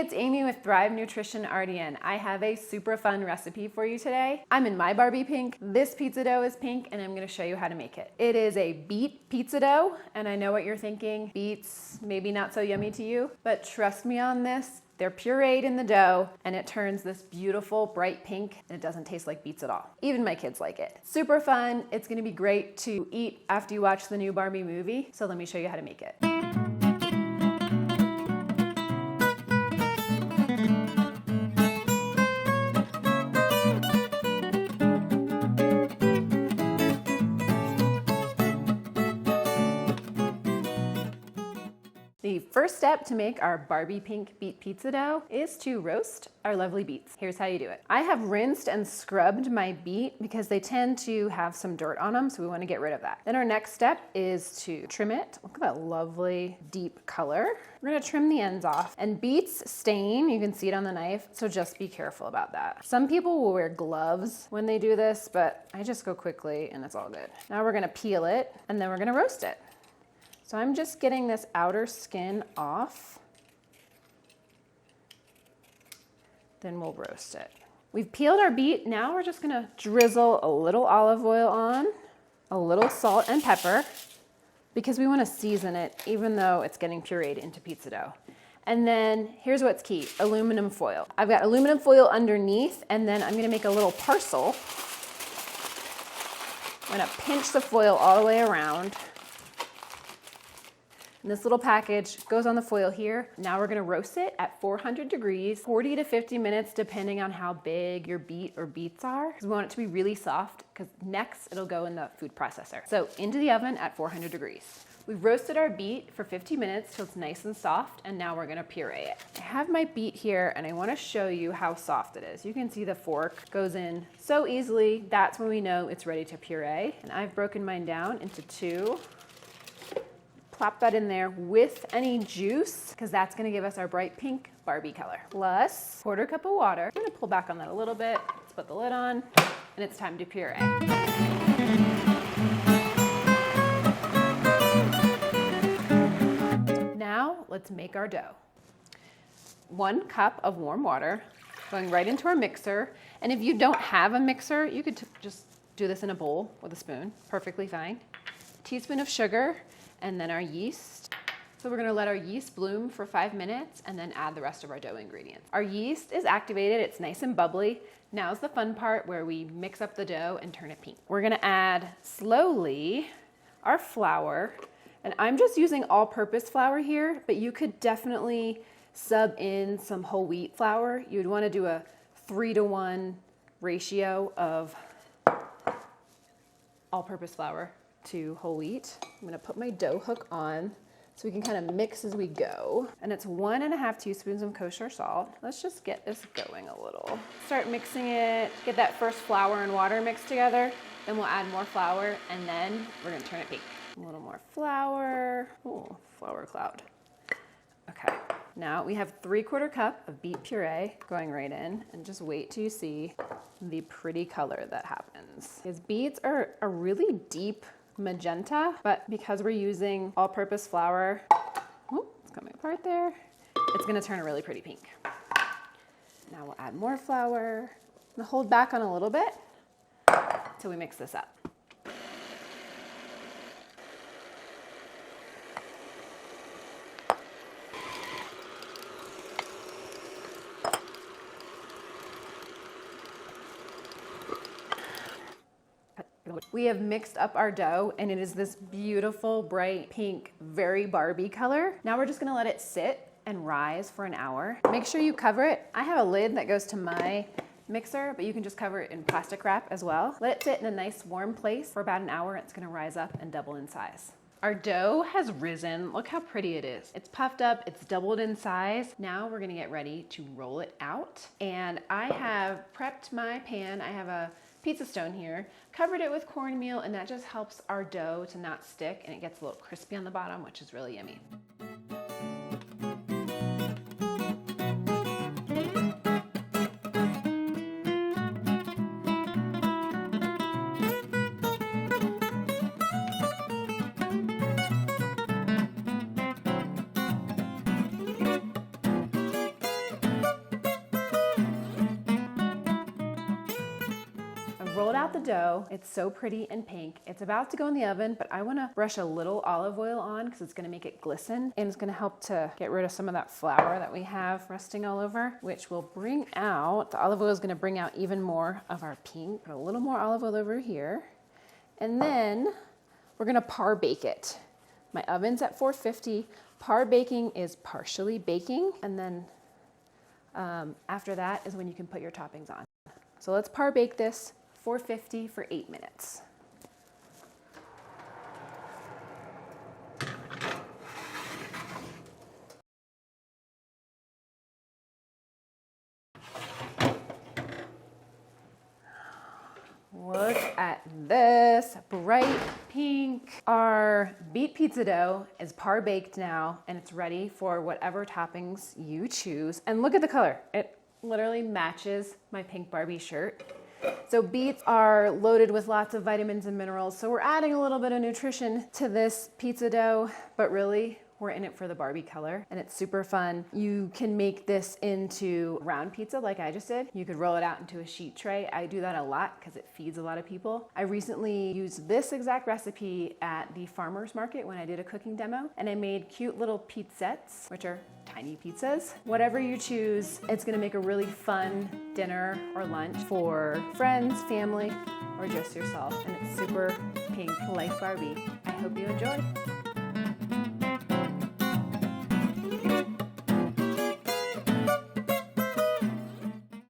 it's Amy with Thrive Nutrition RDN. I have a super fun recipe for you today. I'm in my Barbie pink. This pizza dough is pink, and I'm gonna show you how to make it. It is a beet pizza dough, and I know what you're thinking. Beets, maybe not so yummy to you, but trust me on this. They're pureed in the dough, and it turns this beautiful bright pink, and it doesn't taste like beets at all. Even my kids like it. Super fun. It's gonna be great to eat after you watch the new Barbie movie. So let me show you how to make it. The first step to make our Barbie pink beet pizza dough is to roast our lovely beets. Here's how you do it. I have rinsed and scrubbed my beet because they tend to have some dirt on them, so we want to get rid of that. Then our next step is to trim it. Look at that lovely deep color. We're gonna trim the ends off. And beets stain, you can see it on the knife, so just be careful about that. Some people will wear gloves when they do this, but I just go quickly and it's all good. Now we're gonna peel it and then we're gonna roast it. So I'm just getting this outer skin off. Then we'll roast it. We've peeled our beet. Now we're just gonna drizzle a little olive oil on, a little salt and pepper, because we wanna season it even though it's getting pureed into pizza dough. And then here's what's key, aluminum foil. I've got aluminum foil underneath, and then I'm gonna make a little parcel. I'm gonna pinch the foil all the way around. And this little package goes on the foil here. Now we're gonna roast it at 400 degrees, 40 to 50 minutes, depending on how big your beet or beets are. We want it to be really soft, because next it'll go in the food processor. So into the oven at 400 degrees. We've roasted our beet for 50 minutes till it's nice and soft, and now we're gonna puree it. I have my beet here, and I wanna show you how soft it is. You can see the fork goes in so easily. That's when we know it's ready to puree. And I've broken mine down into two. Plop that in there with any juice, because that's gonna give us our bright pink Barbie color. Plus, quarter cup of water. I'm gonna pull back on that a little bit. Let's put the lid on, and it's time to puree. Now, let's make our dough. 1 cup of warm water going right into our mixer. And if you don't have a mixer, you could just do this in a bowl with a spoon, perfectly fine. A teaspoon of sugar, and then our yeast. So we're gonna let our yeast bloom for 5 minutes and then add the rest of our dough ingredients. Our yeast is activated, it's nice and bubbly. Now's the fun part where we mix up the dough and turn it pink. We're gonna add slowly our flour, and I'm just using all-purpose flour here, but you could definitely sub in some whole wheat flour. You'd wanna do a 3-to-1 ratio of all-purpose flour to whole wheat. I'm gonna put my dough hook on so we can kind of mix as we go. And it's 1.5 teaspoons of kosher salt. Let's just get this going a little. Start mixing it, get that first flour and water mixed together. Then we'll add more flour, and then we're gonna turn it pink. A little more flour. Oh, flour cloud. Okay, now we have 3/4 cup of beet puree going right in, and just wait till you see the pretty color that happens. Because beets are a really deep magenta, but because we're using all-purpose flour, it's coming apart there, it's gonna turn a really pretty pink. Now we'll add more flour and hold back on a little bit till we mix this up. We have mixed up our dough, and it is this beautiful, bright pink, very Barbie color. Now we're just gonna let it sit and rise for an hour. Make sure you cover it. I have a lid that goes to my mixer, but you can just cover it in plastic wrap as well. Let it sit in a nice warm place for about an hour. It's gonna rise up and double in size. Our dough has risen. Look how pretty it is. It's puffed up, it's doubled in size. Now we're gonna get ready to roll it out. And I have prepped my pan. I have a pizza stone here, covered it with cornmeal, and that just helps our dough to not stick, and it gets a little crispy on the bottom, which is really yummy. rolled out the dough. It's so pretty and pink. It's about to go in the oven, but I wanna brush a little olive oil on because it's gonna make it glisten and it's gonna help to get rid of some of that flour that we have resting all over, which will bring out, the olive oil is gonna bring out even more of our pink. Put a little more olive oil over here. And then we're gonna par bake it. My oven's at 450. Par baking is partially baking, and then after that is when you can put your toppings on. So let's par bake this 450 for 8 minutes. Look at this, bright pink. Our beet pizza dough is par baked now and it's ready for whatever toppings you choose. And look at the color. It literally matches my pink Barbie shirt. So beets are loaded with lots of vitamins and minerals. So we're adding a little bit of nutrition to this pizza dough, but really we're in it for the Barbie color and it's super fun. You can make this into round pizza like I just did. You could roll it out into a sheet tray. I do that a lot because it feeds a lot of people. I recently used this exact recipe at the farmer's market when I did a cooking demo, and I made cute little pizzettes, which are tiny pizzas. Whatever you choose, it's gonna make a really fun dinner or lunch for friends, family, or just yourself. And it's super pink like Barbie. I hope you enjoy.